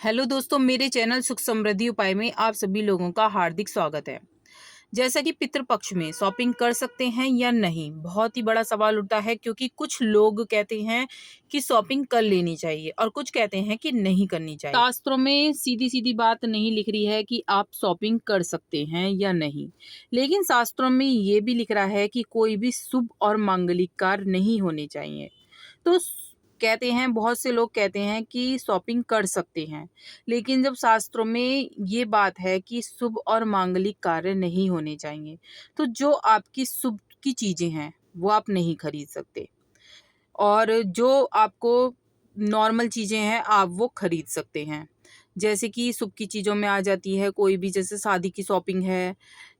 Hello दोस्तों, मेरे channel सुख समृद्धि उपाय में आप सभी लोगों का हार्दिक स्वागत है। जैसा कि पितृपक्ष में शॉपिंग कर सकते हैं या नहीं, बहुत ही बड़ा सवाल उठता है क्योंकि कुछ लोग कहते हैं कि शॉपिंग कर लेनी चाहिए और कुछ कहते हैं कि नहीं करनी चाहिए। शास्त्रों में सीधी सीधी बात नहीं लिख रही है कि आप शॉपिंग कर सकते हैं या नहीं, लेकिन शास्त्रों में ये भी लिख रहा है कि कोई भी शुभ और मांगलिक कार्य नहीं होने चाहिए। तो कहते हैं, बहुत से लोग कहते हैं कि शॉपिंग कर सकते हैं, लेकिन जब शास्त्रों में ये बात है कि शुभ और मांगलिक कार्य नहीं होने चाहिए, तो जो आपकी शुभ की चीजें हैं वो आप नहीं खरीद सकते, और जो आपको नॉर्मल चीजें हैं आप वो खरीद सकते हैं। जैसे कि शुभ की चीजों में आ जाती है कोई भी, जैसे शादी की शॉपिंग है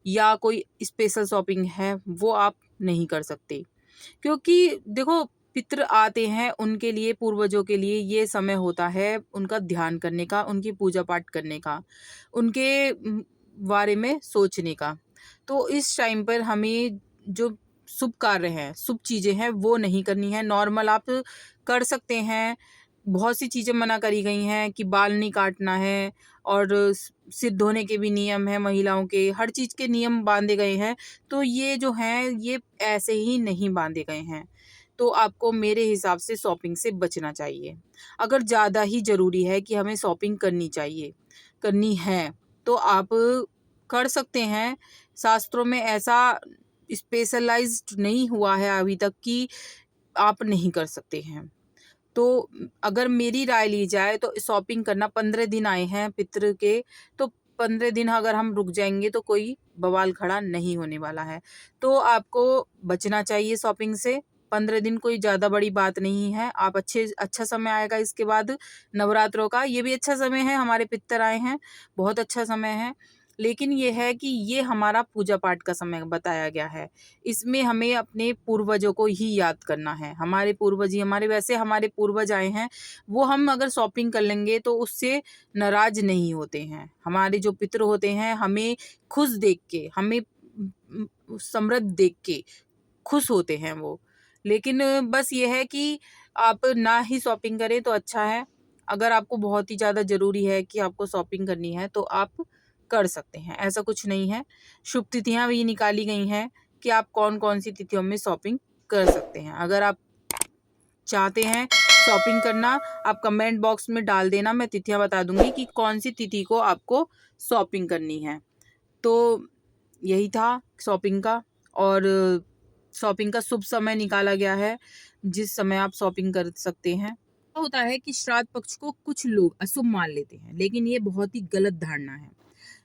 या कोई स्पेशल शॉपिंग है, वो आप नहीं कर सकते। क्योंकि देखो, पितृ आते हैं, उनके लिए, पूर्वजों के लिए ये समय होता है उनका ध्यान करने का, उनकी पूजा पाठ करने का, उनके बारे में सोचने का। तो इस टाइम पर हमें जो शुभ कार्य हैं, शुभ चीज़ें हैं, वो नहीं करनी है। नॉर्मल आप कर सकते हैं। बहुत सी चीज़ें मना करी गई हैं कि बाल नहीं काटना है, और सिर धोने के भी नियम हैं, महिलाओं के हर चीज़ के नियम बांधे गए हैं। तो ये जो हैं ये ऐसे ही नहीं बांधे गए हैं। तो आपको मेरे हिसाब से शॉपिंग से बचना चाहिए। अगर ज़्यादा ही ज़रूरी है कि हमें शॉपिंग करनी चाहिए, करनी है, तो आप कर सकते हैं। शास्त्रों में ऐसा स्पेशलाइज्ड नहीं हुआ है अभी तक कि आप नहीं कर सकते हैं। तो अगर मेरी राय ली जाए तो शॉपिंग करना, 15 दिन आए हैं पितृ के, तो 15 दिन अगर हम रुक जाएंगे तो कोई बवाल खड़ा नहीं होने वाला है। तो आपको बचना चाहिए शॉपिंग से। 15 दिन कोई ज़्यादा बड़ी बात नहीं है। आप अच्छा समय आएगा इसके बाद नवरात्रों का, ये भी अच्छा समय है, हमारे पितर आए हैं, बहुत अच्छा समय है। लेकिन ये है कि ये हमारा पूजा पाठ का समय बताया गया है। इसमें हमें अपने पूर्वजों को ही याद करना है। हमारे पूर्वज ही हमारे पूर्वज आए हैं, वो हम अगर शॉपिंग कर लेंगे तो उससे नाराज नहीं होते हैं। हमारे जो पितृ होते हैं हमें खुश देख के, हमें समृद्ध देख के खुश होते हैं वो। लेकिन बस ये है कि आप ना ही शॉपिंग करें तो अच्छा है। अगर आपको बहुत ही ज़्यादा ज़रूरी है कि आपको शॉपिंग करनी है तो आप कर सकते हैं, ऐसा कुछ नहीं है। शुभ तिथियां भी निकाली गई हैं कि आप कौन कौन सी तिथियों में शॉपिंग कर सकते हैं। अगर आप चाहते हैं शॉपिंग करना, आप कमेंट बॉक्स में डाल देना, मैं तिथियां बता दूंगी कि कौन सी तिथि को आपको शॉपिंग करनी है। तो यही था शॉपिंग का। और शॉपिंग का शुभ समय निकाला गया है जिस समय आप शॉपिंग कर सकते हैं। क्या होता है कि श्राद्ध पक्ष को कुछ लोग अशुभ मान लेते हैं, लेकिन ये बहुत ही गलत धारणा है।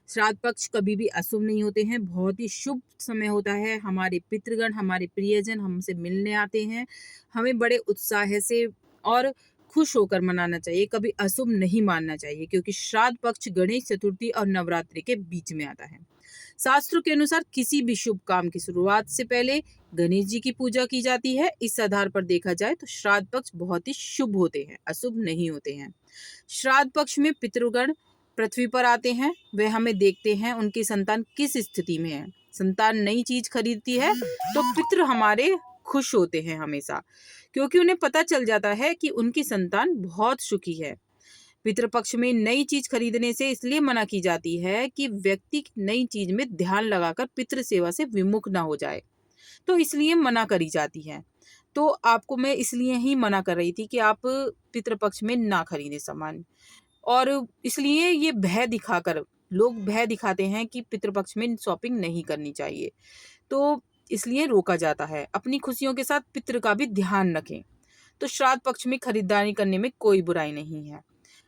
श्राद्ध पक्ष कभी भी अशुभ नहीं होते हैं, बहुत ही शुभ समय होता है। हमारे पितृगण, हमारे प्रियजन हमसे मिलने आते हैं, हमें बड़े उत्साह से और खुश होकर मनाना चाहिए, कभी अशुभ नहीं मानना चाहिए, क्योंकि श्राद्ध पक्ष गणेश चतुर्थी और नवरात्रि के बीच में आता है। शास्त्रों के अनुसार किसी भी शुभ काम की शुरुआत से पहले गणेश जी की पूजा की जाती है। इस आधार पर देखा जाए तो श्राद्ध पक्ष बहुत ही शुभ होते हैं, अशुभ नहीं होते हैं। श्राद्ध पक्ष में पितृगण पृथ्वी पर आते हैं, वे हमें देखते हैं उनकी संतान किस स्थिति में है। संतान नई चीज खरीदती है तो पितृ हमारे खुश होते हैं हमेशा, क्योंकि उन्हें पता चल जाता है कि उनकी संतान बहुत सुखी है। पितृपक्ष में नई चीज खरीदने से इसलिए मना की जाती है कि व्यक्ति नई चीज में ध्यान लगाकर पितृ सेवा से विमुख ना हो जाए, तो इसलिए मना करी जाती है। तो आपको मैं इसलिए ही मना कर रही थी कि आप पितृपक्ष में ना खरीदें सामान। और इसलिए ये भय दिखाकर, लोग भय दिखाते हैं कि पितृपक्ष में शॉपिंग नहीं करनी चाहिए, तो इसलिए रोका जाता है। अपनी खुशियों के साथ पितृ का भी ध्यान रखें। तो श्राद्ध पक्ष में खरीदारी करने में कोई बुराई नहीं है।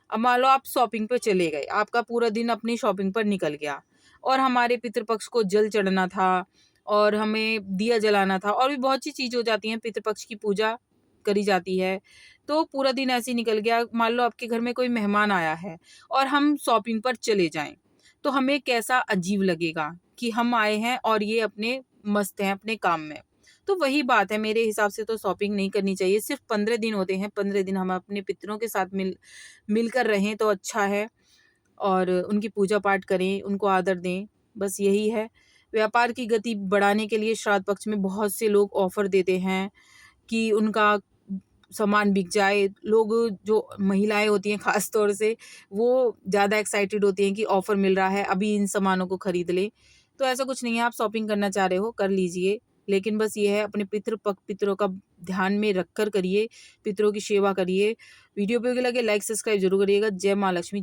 अब मान लो आप शॉपिंग पे चले गए, आपका पूरा दिन अपनी शॉपिंग पर निकल गया, और हमारे पितृपक्ष को जल चढ़ना था, और हमें दिया जलाना था, और भी बहुत सी चीज़ हो जाती हैं, पितृपक्ष की पूजा करी जाती है। तो पूरा दिन ऐसे ही निकल गया। मान लो आपके घर में कोई मेहमान आया है और हम शॉपिंग पर चले जाएं, तो हमें कैसा अजीब लगेगा कि हम आए हैं और ये अपने मस्त हैं अपने काम में। तो वही बात है, मेरे हिसाब से तो शॉपिंग नहीं करनी चाहिए। सिर्फ 15 दिन होते हैं, 15 दिन हम अपने पितरों के साथ मिलकर रहें तो अच्छा है, और उनकी पूजा पाठ करें, उनको आदर दें, बस यही है। व्यापार की गति बढ़ाने के लिए श्राद्ध पक्ष में बहुत से लोग ऑफर देते हैं कि उनका सामान बिक जाए। लोग जो महिलाएँ होती हैं ख़ास तौर से, वो ज़्यादा एक्साइटेड होती हैं कि ऑफ़र मिल रहा है, अभी इन सामानों को खरीद लें। तो ऐसा कुछ नहीं है, आप शॉपिंग करना चाह रहे हो, कर लीजिए। लेकिन बस ये है, अपने पितरों का ध्यान में रख कर करिए, पितरों की सेवा करिए। वीडियो उपयोगी लगे लाइक, सब्सक्राइब ज़रूर करिएगा। जय माँ लक्ष्मी।